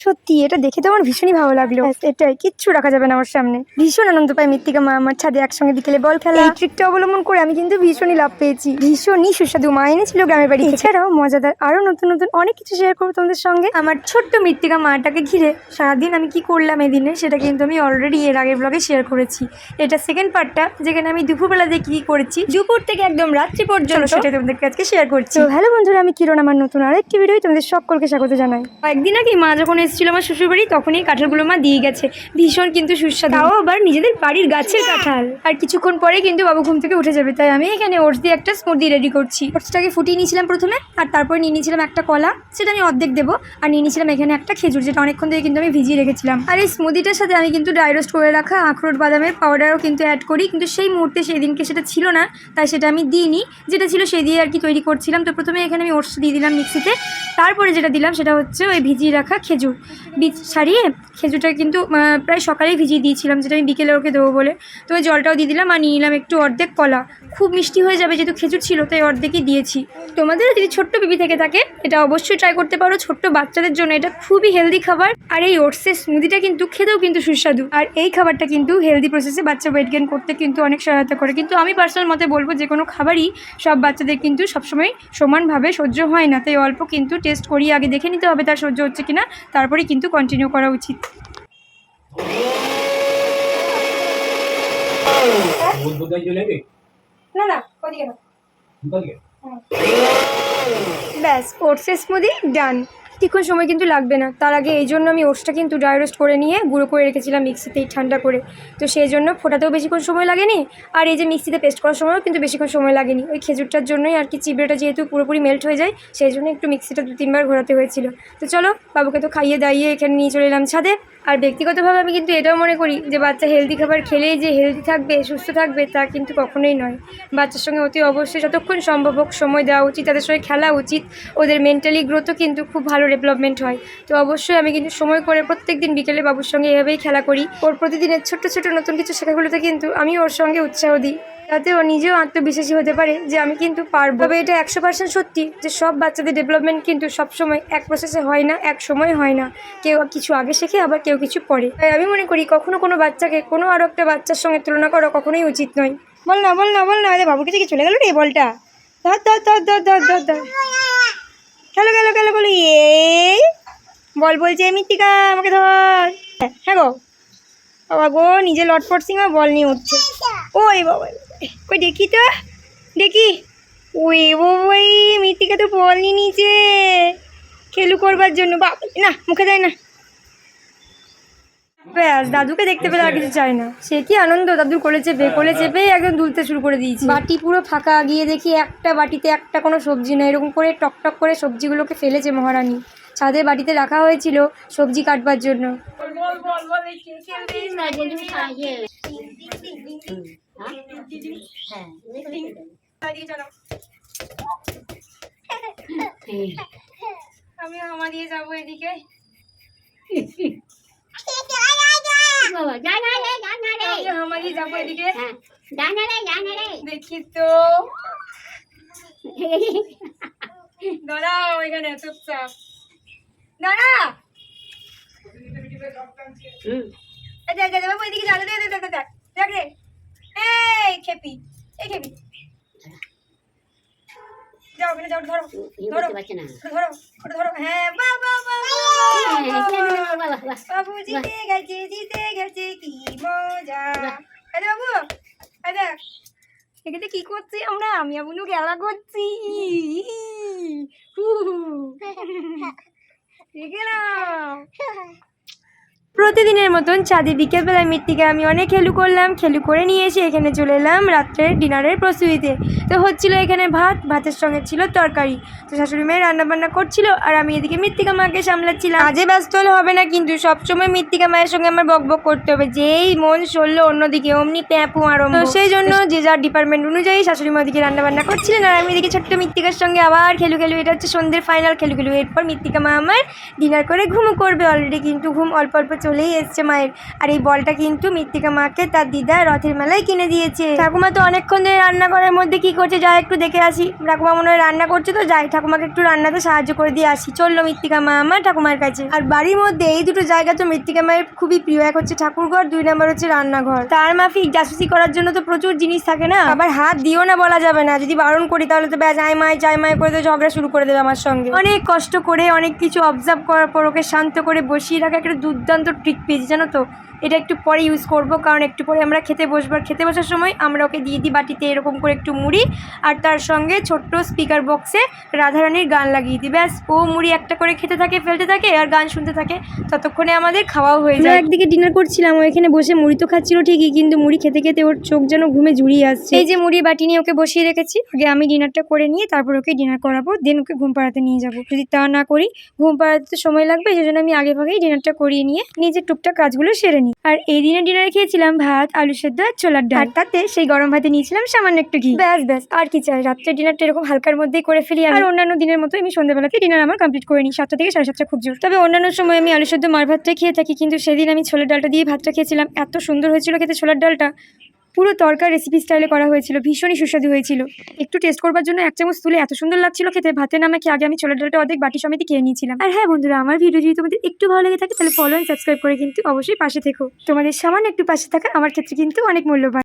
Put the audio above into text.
সত্যি এটা দেখে তো আমার ভীষণই ভালো লাগলো। এটাই, কিচ্ছু রাখা যাবে না আমার সামনে। ভীষণ আনন্দ পাই মৃত্তিকা মা আমার ছাদে একসঙ্গে বিকেলে বল খেলা। এই ট্রিকটা অবলম্বন করে আমি কিন্তু ভীষণই লাভ পেয়েছি। ভীষণই সুস্বাদু মা এনেছিল গ্রামের বাড়ি। এছাড়াও মজাদার আরো নতুন নতুন অনেক কিছু শেয়ার করবো তোমাদের সঙ্গে। আমার ছোট্ট মৃত্তিকা মাটাকে ঘিরে সারাদিন আমি কি করলাম এদিনে, সেটা কিন্তু আমি অলরেডি এর আগের ব্লগে শেয়ার করেছি। এটা সেকেন্ড পার্টটা, যেখানে আমি দুপুরবেলা দিয়ে কি করেছি, দুপুর থেকে একদম রাত্রি পর্যন্ত, সেটা তোমাদেরকে আজকে শেয়ার করছি। তো হ্যালো বন্ধুরা, আমি কিরণ, আমার নতুন আরেকটি ভিডিও তোমাদের সকলকে স্বাগত জানাই। একদিন আগে মা যখন এসেছিল আমার শ্বশুরবাড়ি, তখনই কাঁঠালগুলো মা দিয়ে গেছে। ভীষণ কিন্তু সুস্বাদু, তাও আবার নিজেদের বাড়ির গাছের কাঁঠাল। আর কিছুক্ষণ পরে কিন্তু বাবু ঘুম থেকে উঠে যাবে, তাই আমি এখানে ওটস দিয়ে একটা স্মুদি রেডি করছি। ওটসটাকে ফুটিয়ে নিয়েছিলাম প্রথমে, আর তারপরে নিয়ে নিয়েছিলাম একটা কলা, সেটা আমি অর্ধেক দেবো, আর নিয়ে নিয়েছিলাম এখানে একটা খেজুর, যেটা অনেকক্ষণ থেকে কিন্তু আমি ভিজিয়ে রেখেছিলাম। আর এই স্মুদিটার সাথে আমি কিন্তু ড্রাই রোস্ট করে রাখা আখরোট বাদামের পাউডারও কিন্তু অ্যাড করি, কিন্তু সেই মুহূর্তে সেই দিনকে সেটা ছিল না, তাই সেটা আমি দিইনি। যেটা ছিল সেই দিয়ে আর কি তৈরি করছিলাম। তো প্রথমে এখানে আমি ওটস দিয়ে দিলাম মিক্সিতে, তারপরে যেটা দিলাম সেটা হচ্ছে ওই ভিজিয়ে রাখা খেজুর। বীজ ছাড়িয়ে খেজুরটা কিন্তু প্রায় সকালেই ভিজিয়ে দিয়েছিলাম, যেটা আমি বিকেলে ওকে দেবো বলে। তো ওই জলটাও দিয়ে দিলাম, আর নিয়ে নিলাম একটু অর্ধেক কলা। খুব মিষ্টি হয়ে যাবে যেহেতু খেজুর ছিল, তাই অর্ধেকই দিয়েছি। তোমাদের যদি ছোট্ট বেবি থেকে থাকে, এটা অবশ্যই ট্রাই করতে পারো। ছোট্ট বাচ্চাদের জন্য এটা খুবই হেলদি খাবার। আর এই ওটসের স্মুদিটা কিন্তু খেতেও কিন্তু সুস্বাদু। আর এই খাবারটা কিন্তু হেলদি প্রসেসে বাচ্চা ওয়েট গেইন করতে কিন্তু অনেক সহায়তা করে। কিন্তু আমি পার্সোনাল মতে বলবো, যে কোনো খাবারই সব বাচ্চাদের কিন্তু সবসময় সমানভাবে সহ্য হয় না, তাই অল্প কিন্তু টেস্ট করিয়ে আগে দেখে নিতে হবে তার সহ্য হচ্ছে কিনা, তারপরে কিন্তু কন্টিনিউ করা উচিত। না না, ব্যাস ওটসের স্মুদি ডান। কিছুক্ষণ সময় কিন্তু লাগবে না। তার আগে এই জন্য আমি ওটসটা কিন্তু ড্রাই রোস্ট করে নিয়ে গুঁড়ো করে রেখেছিলাম মিক্সিতেই ঠান্ডা করে। তো সেই জন্য ফোটাতেও বেশিক্ষণ সময় লাগেনি, আর এই যে মিক্সিতে পেস্ট করার সময়ও কিন্তু বেশিক্ষণ সময় লাগেনি। ওই খেজুরটার জন্যই আর কি, চিবড়েটা যেহেতু পুরোপুরি মেল্ট হয়ে যায়, সেই জন্য একটু মিক্সিটা 2-3 বার ঘোরাতে হয়েছিল। তো চলো, বাবুকে তো খাইয়ে দাইয়ে এখানে নিয়ে চলে এলাম ছাদে। আর ব্যক্তিগতভাবে আমি কিন্তু এটাও মনে করি যে বাচ্চা হেলদি খাবার খেলেই যে হেলদি থাকবে, সুস্থ থাকবে, তা কিন্তু কখনোই নয়। বাচ্চার সঙ্গে অতি অবশ্যই যতক্ষণ সম্ভব হোক সময় দেওয়া উচিত, তাদের সঙ্গে খেলা উচিত। ওদের মেন্টালি গ্রোথও কিন্তু খুব ভালো ডেভেলপমেন্ট হয়। তো অবশ্যই আমি কিন্তু সময় করে প্রত্যেক দিন বিকেলে বাবুর সঙ্গে এভাবেই খেলা করি। ওর প্রতিদিনের ছোট্ট ছোট নতুন কিছু শেখাগুলোতে কিন্তু আমি ওর সঙ্গে উৎসাহ দিই, যাতে ও নিজেও আত্মবিশ্বাসী হতে পারে যে আমি কিন্তু পারবো। তবে এটা 100% সত্যি যে সব বাচ্চাদের ডেভেলপমেন্ট কিন্তু সবসময় এক প্রসেসে হয় না, এক সময় হয় না। কেউ কিছু আগে শেখে, আবার কেউ কিছু পরে। তাই আমি মনে করি কখনো কোনো বাচ্চাকে কোনো আরও একটা বাচ্চার সঙ্গে তুলনা করা কখনোই উচিত নয়। বল না বল না বল না, আরে বাবুর কাছে কি চলে গেল রে বলটা? ধর ধর ধর ধর ধর ধর ধর, খেলো খেলো খেলো বলো। এই বল বলছে মৃত্তিকা, আমাকে ধর। হ্যাঁ গো বাবা গো, নিজে লটপট সিংহ বল নিয়ে উঠছে। ওই বাবা, কই দেখি তো, দেখি। ওই ওই মৃত্তিকা তো বল নিয়ে নিয়েছে খেলু করবার জন্য। বাবা না, মুখে দেয় না। ব্যাস, দাদুকে দেখতে পেলে আর কিছু চাই না। সে কি আনন্দ, দাদুর কোলে চেপে একদম দুলতে শুরু করে দিয়েছি। বাটি পুরো ফাঁকা, গিয়ে দেখি একটা বাটিতে একটা কোনো সবজি না। এরকম করে টক টক করে সবজিগুলোকে ফেলেছে মহারানী। ছাদে বাটিতে রাখা হয়েছিল সবজি কাটবার জন্য। আমি হামা দিয়ে যাবো এদিকে। যাবো এদিকে, দেখি তো। দাঁড়াও এখানে, চুপচাপ দাঁড়া। বাবু এদিকে যা, দেখ রে। এই খেপি, এই খেপি, যাও ওখানে যাও, ধরো ধরো ধরো ধরো। হ্যাঁ বাবা, বাবু জিতে গেছে, কি মজা। আরে বাবু, দেখ এখানে কি করছি আমরা, আমি আবুলু খেলা করছি। দেখে নাও। প্রতিদিনের মতন ছাদে বিকেলবেলায় মৃত্তিকা আমি অনেক খেলু করলাম। খেলু করে নিয়ে এসে এখানে চলে এলাম রাত্রের ডিনারের প্রস্তুতিতে। তো হচ্ছিল এখানে ভাতের সঙ্গে ছিল তরকারি। তো শাশুড়ি মেয়ে রান্নাবান্না করছিল, আর আমি এদিকে মৃত্তিকা মাকে সামলাচ্ছিলাম। কাজে ব্যস্ত হলে হবে না, কিন্তু সবসময় মৃত্তিকা মায়ের সঙ্গে আমার বকবক করতে হবে। যেই মন সরল অন্যদিকে অমনি প্যাঁপু আরম্ভ। তো সেই জন্য যে যার ডিপার্টমেন্ট অনুযায়ী শাশুড়ি মা ওদিকে রান্নাবান্না করছিলেন, আর আমি এদিকে ছোট্ট মৃত্তিকার সঙ্গে আবার খেলু। এটা হচ্ছে সন্ধ্যের ফাইনাল খেলু। এরপর মৃত্তিকা মা আমার ডিনার করে ঘুমও করবে। অলরেডি কিন্তু ঘুম অল্প অল্প চলেই এসছে মায়ের। আর এই বলটা কিন্তু মৃত্তিকা মাকে তার দিদা রথের মেলায় কিনে দিয়েছে। ঠাকুমা তো অনেকক্ষণ ধরে রান্নাঘরের মধ্যে কি করছে, যাই একটু দেখে আসি। ঠাকুমা মনে হয় রান্না করছে, তো যাই ঠাকুমাকে একটু রান্নাতে সাহায্য করে দিয়ে আসি। চললো মৃত্তিকা মা আমার ঠাকুমার কাছে। আর বাড়ির মধ্যে এই দুটো জায়গা তো মৃত্তিকা মায়ের খুবই প্রিয়, এক হচ্ছে ঠাকুরঘর, 2 নম্বর হচ্ছে রান্নাঘর। তার মাফিক জাসুসি করার জন্য তো প্রচুর জিনিস থাকে না, আবার হাত দিও না বলা যাবে না, যদি বারণ করি তাহলে তো ব্যাস আয় মায় করে তো ঝগড়া শুরু করে দেবে আমার সঙ্গে। অনেক কষ্ট করে অনেক কিছু অবজার্ভ করার পর ওকে শান্ত করে বসিয়ে রাখা একটা দুর্দান্ত ট্রিক পেয়েছি, জানো তো। এটা একটু পরে ইউজ করবো, কারণ একটু পরে আমরা খেতে বসবো। আর খেতে বসার সময় আমরা ওকে দিয়ে দিই বাটিতে এরকম করে একটু মুড়ি, আর তার সঙ্গে ছোট্ট স্পিকার বক্সে রাধারানীর গান লাগিয়ে দিই। ব্যাস ও মুড়ি একটা করে খেতে থাকে, ফেলতে থাকে আর গান শুনতে থাকে, ততক্ষণে আমাদের খাওয়াও হয়ে যায়। একদিকে ডিনার করছিলাম, ও এখানে বসে মুড়ি তো খাচ্ছিল ঠিকই, কিন্তু মুড়ি খেতে খেতে ওর চোখ যেন ঘুমে জুড়িয়ে আসছে। এই যে মুড়ি বাটি নিয়ে ওকে বসিয়ে রেখেছি, আগে আমি ডিনারটা করে নিয়ে তারপর ওকে ডিনার করাবো, দেন ওকে ঘুম পাড়াতে নিয়ে যাবো। যদি তা না করি ঘুম পাড়াতে তো সময় লাগবে, সেই জন্য আমি আগে ভাগেই ডিনারটা করিয়ে নিয়ে নিজের টুকটাক কাজগুলো সেরে নিই। আর এই দিনের ডিনারে খেয়েছিলাম ভাত, আলু সেদ্ধ আর ছোলার ডাল, আর তাতে সেই গরম ভাতে নিয়েছিলাম সামান্য একটু ঘি। ব্যাস আর কি চাই। রাত্রের ডিনারটা এরকম হালকার মধ্যেই করে ফেলি। আর অন্যান্য দিনের মতো আমি সন্ধ্যাবেলাতে ডিনার আমার কমপ্লিট করে নিই, 7টা থেকে 7:30 খুব জোর। তবে অন্যান্য সময় আমি আলু সেদ্ধ মার ভাতটাই খেয়ে থাকি, কিন্তু সেদিন আমি ছোলার ডালটা দিয়ে ভাতটা খেয়েছিলাম। এত সুন্দর হয়েছিল খেতে ছোলার ডালটা, পুরো তরকার রেসিপি স্টাইলে করা হয়েছিল, ভীষণই সুস্বাদু হয়েছিল। একটু টেস্ট করবার জন্য 1 চামচ তুলে এত সুন্দর লাগছিল খেতে। ভাতে নামাকে আগে আমি ছোলার ডালটা অর্ধেক বাটি সমেত খেয়ে নিয়েছিলাম। আর হ্যাঁ বন্ধুরা, আমার ভিডিও যদি তোমাদের একটু ভালো লেগে থাকে তাহলে ফলো এন্ড সাবস্ক্রাইব করে কিন্তু অবশ্যই পাশে থেকো। তোমাদের সামান্য একটু পাশে থাকা আমার ক্ষেত্রে কিন্তু অনেক মূল্যবান।